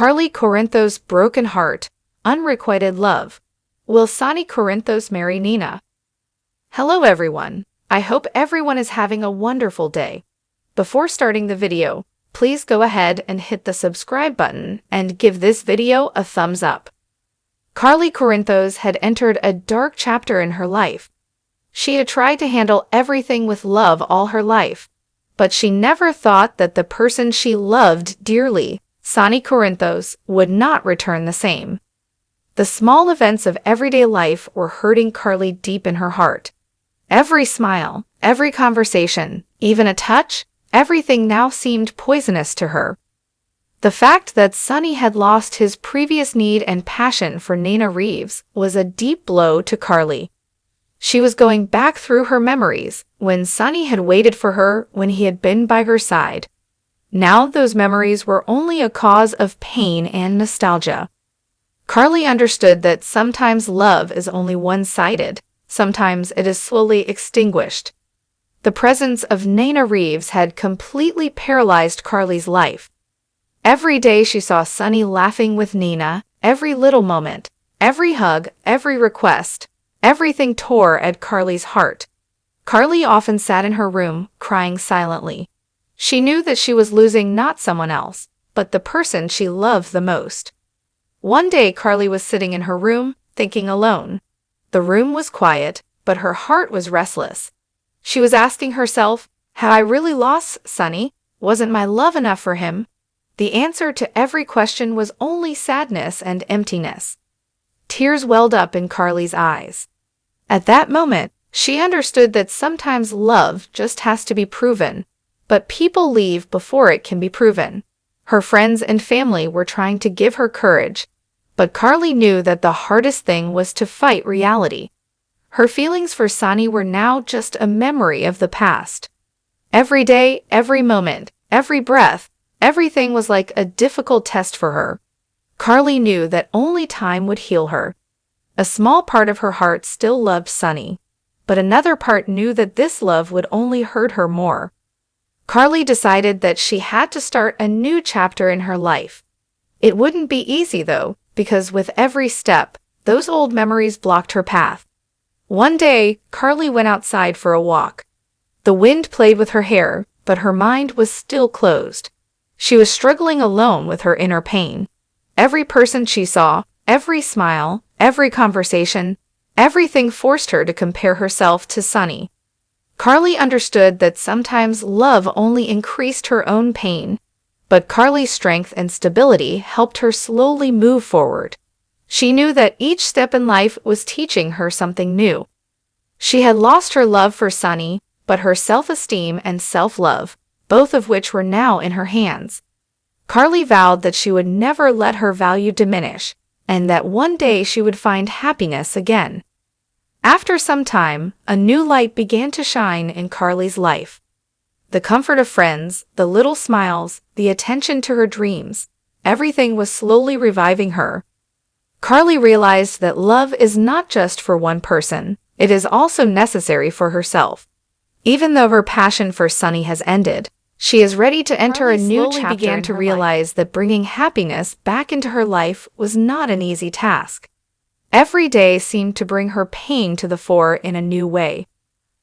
Corinthos' broken heart, unrequited love. Will Sonny Corinthos marry Nina? Hello everyone. I hope everyone is having a wonderful day. Before starting the video, please go ahead and hit the subscribe button and give this video a thumbs up. Corinthos had entered a dark chapter in her life. She had tried to handle everything with love all her life, but she never thought that the person she loved dearly, Sonny Corinthos, would not return the same. The small events of everyday life were hurting Carly deep in her heart. Every smile, every conversation, even a touch, everything now seemed poisonous to her. The fact that Sonny had lost his previous need and passion for Nina Reeves was a deep blow to Carly. She was going back through her memories when Sonny had waited for her when he had been by her side. Now those memories were only a cause of pain and nostalgia. Carly understood that sometimes love is only one-sided, sometimes it is slowly extinguished. The presence of Nina Reeves had completely paralyzed Carly's life. Every day she saw Sonny laughing with Nina, every little moment, every hug, every request, everything tore at Carly's heart. Carly often sat in her room, crying silently. She knew that she was losing not someone else, but the person she loved the most. One day Carly was sitting in her room, thinking alone. The room was quiet, but her heart was restless. She was asking herself, had I really lost Sonny? Wasn't my love enough for him? The answer to every question was only sadness and emptiness. Tears welled up in Carly's eyes. At that moment, she understood that sometimes love just has to be proven, but people leave before it can be proven. Her friends and family were trying to give her courage, but Carly knew that the hardest thing was to fight reality. Her feelings for Sonny were now just a memory of the past. Every day, every moment, every breath, everything was like a difficult test for her. Carly knew that only time would heal her. A small part of her heart still loved Sonny, but another part knew that this love would only hurt her more. Carly decided that she had to start a new chapter in her life. It wouldn't be easy though, because with every step, those old memories blocked her path. One day, Carly went outside for a walk. The wind played with her hair, but her mind was still closed. She was struggling alone with her inner pain. Every person she saw, every smile, every conversation, everything forced her to compare herself to Sonny. Carly understood that sometimes love only increased her own pain, but Carly's strength and stability helped her slowly move forward. She knew that each step in life was teaching her something new. She had lost her love for Sonny, but her self-esteem and self-love, both of which were now in her hands. Carly vowed that she would never let her value diminish, and that one day she would find happiness again. After some time, a new light began to shine in Carly's life. The comfort of friends, the little smiles, the attention to her dreams, everything was slowly reviving her. Carly realized that love is not just for one person, it is also necessary for herself. Even though her passion for Sonny has ended, she is ready to enter a new chapter. Carly began to realize that bringing happiness back into her life was not an easy task. Every day seemed to bring her pain to the fore in a new way.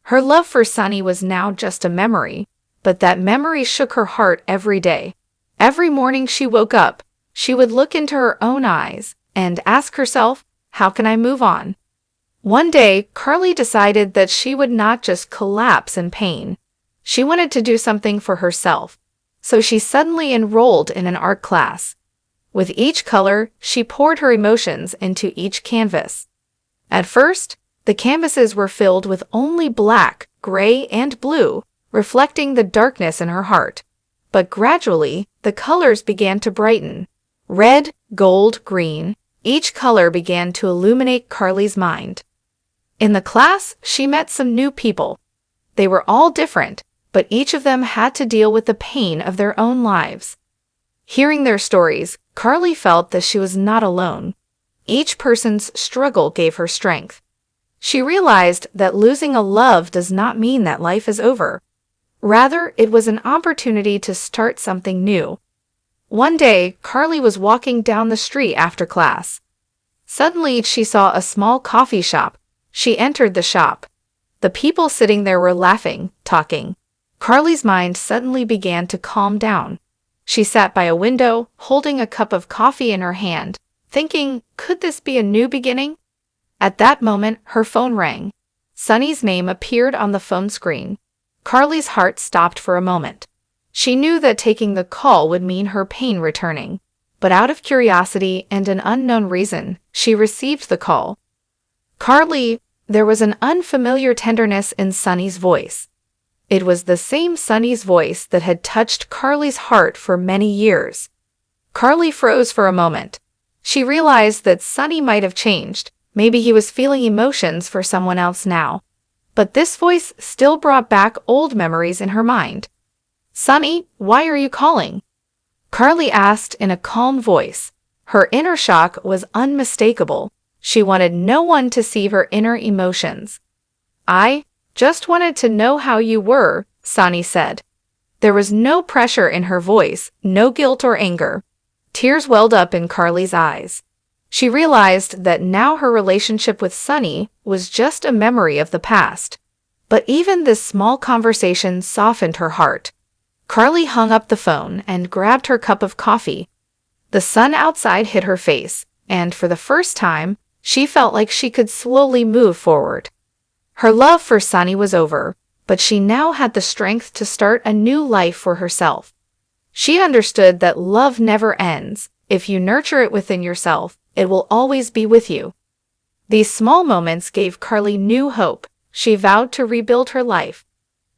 Her love for Sonny was now just a memory, but that memory shook her heart every day. Every morning she woke up, she would look into her own eyes and ask herself, how can I move on? One day, Carly decided that she would not just collapse in pain. She wanted to do something for herself, so she suddenly enrolled in an art class. With each color, she poured her emotions into each canvas. At first, the canvases were filled with only black, gray, and blue, reflecting the darkness in her heart. But gradually, the colors began to brighten. Red, gold, green, each color began to illuminate Carly's mind. In the class, she met some new people. They were all different, but each of them had to deal with the pain of their own lives. Hearing their stories, Carly felt that she was not alone. Each person's struggle gave her strength. She realized that losing a love does not mean that life is over. Rather, it was an opportunity to start something new. One day, Carly was walking down the street after class. Suddenly, she saw a small coffee shop. She entered the shop. The people sitting there were laughing, talking. Carly's mind suddenly began to calm down. She sat by a window, holding a cup of coffee in her hand, thinking, could this be a new beginning? At that moment, her phone rang. Sonny's name appeared on the phone screen. Carly's heart stopped for a moment. She knew that taking the call would mean her pain returning. But out of curiosity and an unknown reason, she received the call. Carly, there was an unfamiliar tenderness in Sonny's voice. It was the same Sonny's voice that had touched Carly's heart for many years. Carly froze for a moment. She realized that Sonny might have changed. Maybe he was feeling emotions for someone else now. But this voice still brought back old memories in her mind. "Sonny, why are you calling?" Carly asked in a calm voice. Her inner shock was unmistakable. She wanted no one to see her inner emotions. "I just wanted to know how you were," Sonny said. There was no pressure in her voice, no guilt or anger. Tears welled up in Carly's eyes. She realized that now her relationship with Sonny was just a memory of the past. But even this small conversation softened her heart. Carly hung up the phone and grabbed her cup of coffee. The sun outside hit her face, and for the first time, she felt like she could slowly move forward. Her love for Sonny was over, but she now had the strength to start a new life for herself. She understood that love never ends. If you nurture it within yourself, it will always be with you. These small moments gave Carly new hope. She vowed to rebuild her life.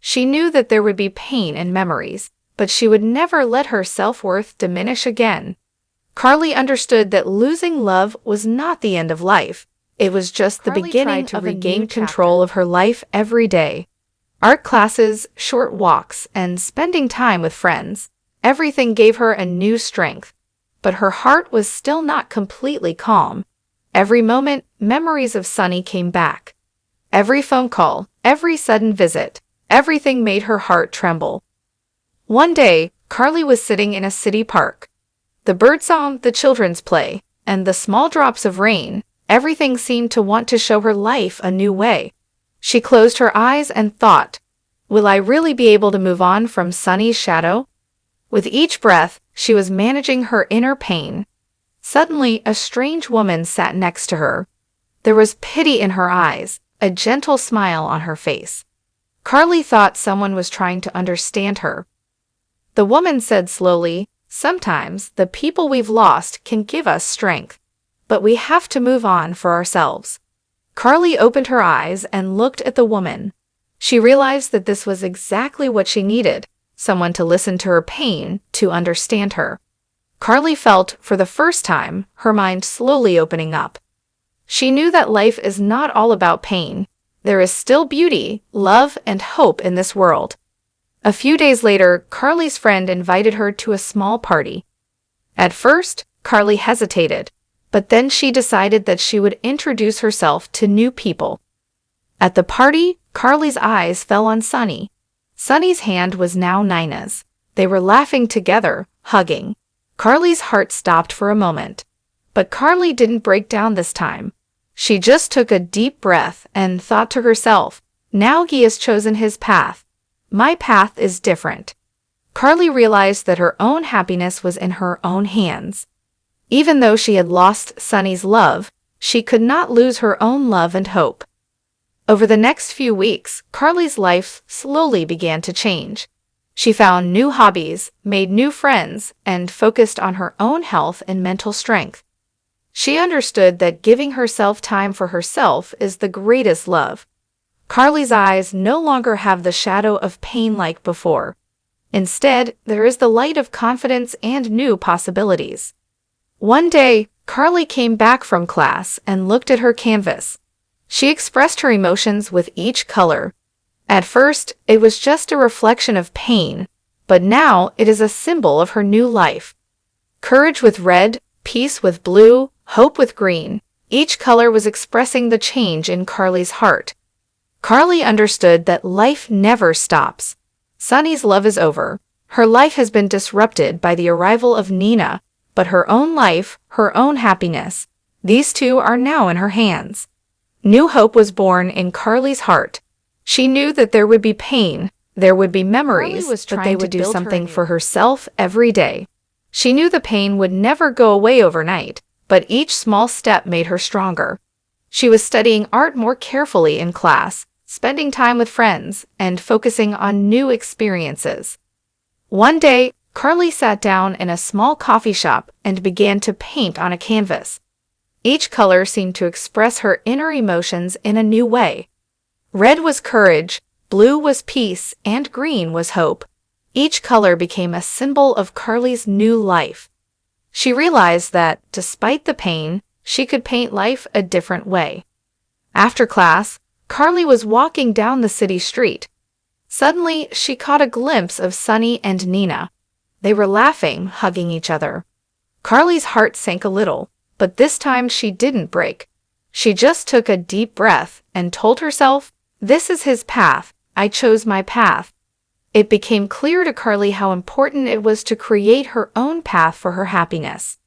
She knew that there would be pain and memories, but she would never let her self-worth diminish again. Carly understood that losing love was not the end of life. It was just the beginning of regain control of her life every day. Art classes, short walks, and spending time with friends. Everything gave her a new strength. But her heart was still not completely calm. Every moment, memories of Sonny came back. Every phone call, every sudden visit, everything made her heart tremble. One day, Carly was sitting in a city park. The birdsong, the children's play, and the small drops of rain, everything seemed to want to show her life a new way. She closed her eyes and thought, will I really be able to move on from Sonny's shadow? With each breath, she was managing her inner pain. Suddenly, a strange woman sat next to her. There was pity in her eyes, a gentle smile on her face. Carly thought someone was trying to understand her. The woman said slowly, "Sometimes the people we've lost can give us strength, but we have to move on for ourselves." Carly opened her eyes and looked at the woman. She realized that this was exactly what she needed. Someone to listen to her pain, to understand her. Carly felt, for the first time, her mind slowly opening up. She knew that life is not all about pain. There is still beauty, love, and hope in this world. A few days later, Carly's friend invited her to a small party. At first, Carly hesitated, but then she decided that she would introduce herself to new people. At the party, Carly's eyes fell on Sonny. Sonny's hand was now Nina's. They were laughing together, hugging. Carly's heart stopped for a moment. But Carly didn't break down this time. She just took a deep breath and thought to herself, now he has chosen his path. My path is different. Carly realized that her own happiness was in her own hands. Even though she had lost Sonny's love, she could not lose her own love and hope. Over the next few weeks, Carly's life slowly began to change. She found new hobbies, made new friends, and focused on her own health and mental strength. She understood that giving herself time for herself is the greatest love. Carly's eyes no longer have the shadow of pain like before. Instead, there is the light of confidence and new possibilities. One day, Carly came back from class and looked at her canvas. She expressed her emotions with each color. At first, it was just a reflection of pain, but now it is a symbol of her new life. Courage with red, peace with blue, hope with green. Each color was expressing the change in Carly's heart. Carly understood that life never stops. Sonny's love is over, Her life has been disrupted by the arrival of Nina, but her own life, her own happiness, these two are now in her hands. New hope was born in Carly's heart. She knew that there would be pain, there would be memories, but they would do something for herself every day. She knew the pain would never go away overnight, but each small step made her stronger. She was studying art more carefully in class, spending time with friends, and focusing on new experiences. One day, Carly sat down in a small coffee shop and began to paint on a canvas. Each color seemed to express her inner emotions in a new way. Red was courage, blue was peace, and green was hope. Each color became a symbol of Carly's new life. She realized that, despite the pain, she could paint life a different way. After class, Carly was walking down the city street. Suddenly, she caught a glimpse of Sonny and Nina. They were laughing, hugging each other. Carly's heart sank a little, but this time she didn't break. She just took a deep breath and told herself, "This is his path, I chose my path." It became clear to Carly how important it was to create her own path for her happiness.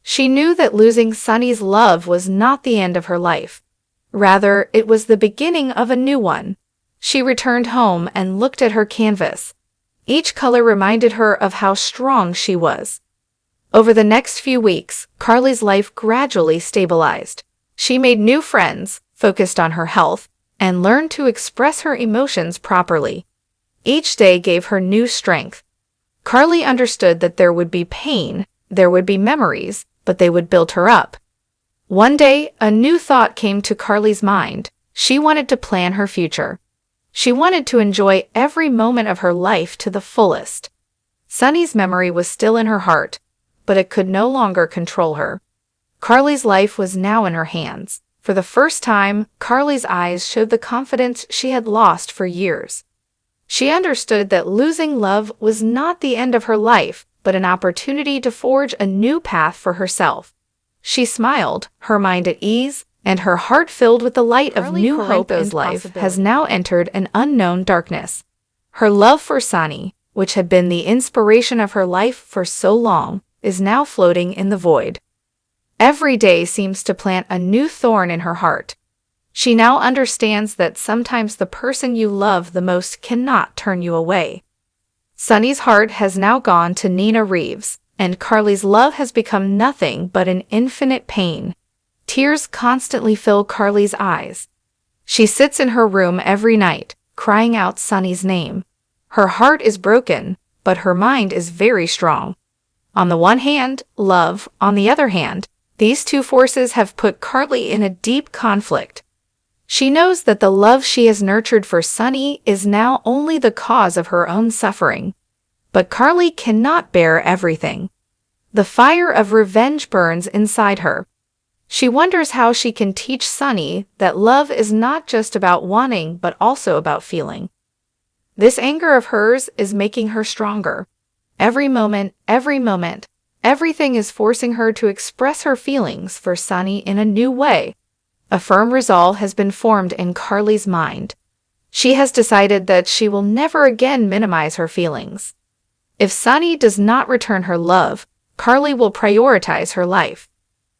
She knew that losing Sonny's love was not the end of her life. Rather, it was the beginning of a new one. She returned home and looked at her canvas. Each color reminded her of how strong she was. Over the next few weeks, Carly's life gradually stabilized. She made new friends, focused on her health, and learned to express her emotions properly. Each day gave her new strength. Carly understood that there would be pain, there would be memories, but they would build her up. One day, a new thought came to Carly's mind. She wanted to plan her future. She wanted to enjoy every moment of her life to the fullest. Sonny's memory was still in her heart, but it could no longer control her. Carly's life was now in her hands. For the first time, Carly's eyes showed the confidence she had lost for years. She understood that losing love was not the end of her life, but an opportunity to forge a new path for herself. She smiled, her mind at ease, and her heart filled with the light of new hope as life has now entered an unknown darkness. Her love for Sonny, which had been the inspiration of her life for so long, is now floating in the void. Every day seems to plant a new thorn in her heart. She now understands that sometimes the person you love the most cannot turn you away. Sonny's heart has now gone to Nina Reeves, and Carly's love has become nothing but an infinite pain. Tears constantly fill Carly's eyes. She sits in her room every night, crying out Sonny's name. Her heart is broken, but her mind is very strong. On the one hand, love, on the other hand, these two forces have put Carly in a deep conflict. She knows that the love she has nurtured for Sonny is now only the cause of her own suffering. But Carly cannot bear everything. The fire of revenge burns inside her. She wonders how she can teach Sonny that love is not just about wanting but also about feeling. This anger of hers is making her stronger. Every moment, everything is forcing her to express her feelings for Sonny in a new way. A firm resolve has been formed in Carly's mind. She has decided that she will never again minimize her feelings. If Sonny does not return her love, Carly will prioritize her life.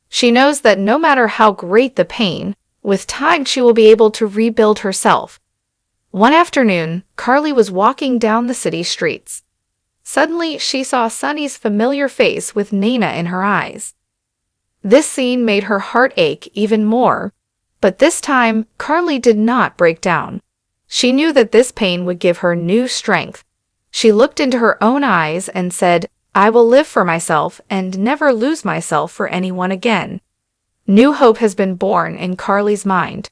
She knows that no matter how great the pain, with time she will be able to rebuild herself. One afternoon, Carly was walking down the city streets. Suddenly, she saw Sonny's familiar face with Nina in her eyes. This scene made her heart ache even more. But this time, Carly did not break down. She knew that this pain would give her new strength. She looked into her own eyes and said, "I will live for myself and never lose myself for anyone again." New hope has been born in Carly's mind.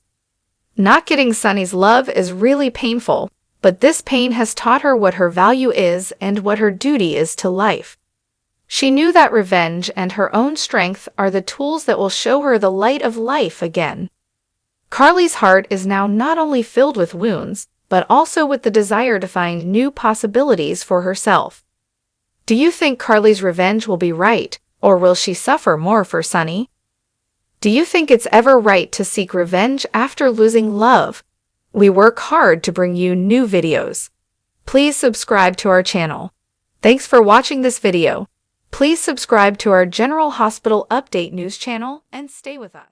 Not getting Sonny's love is really painful, but this pain has taught her what her value is and what her duty is to life. She knew that revenge and her own strength are the tools that will show her the light of life again. Carly's heart is now not only filled with wounds, but also with the desire to find new possibilities for herself. Do you think Carly's revenge will be right, or will she suffer more for Sonny? Do you think it's ever right to seek revenge after losing love? We work hard to bring you new videos. Please subscribe to our channel. Thanks for watching this video. Please subscribe to our General Hospital Update News channel and stay with us.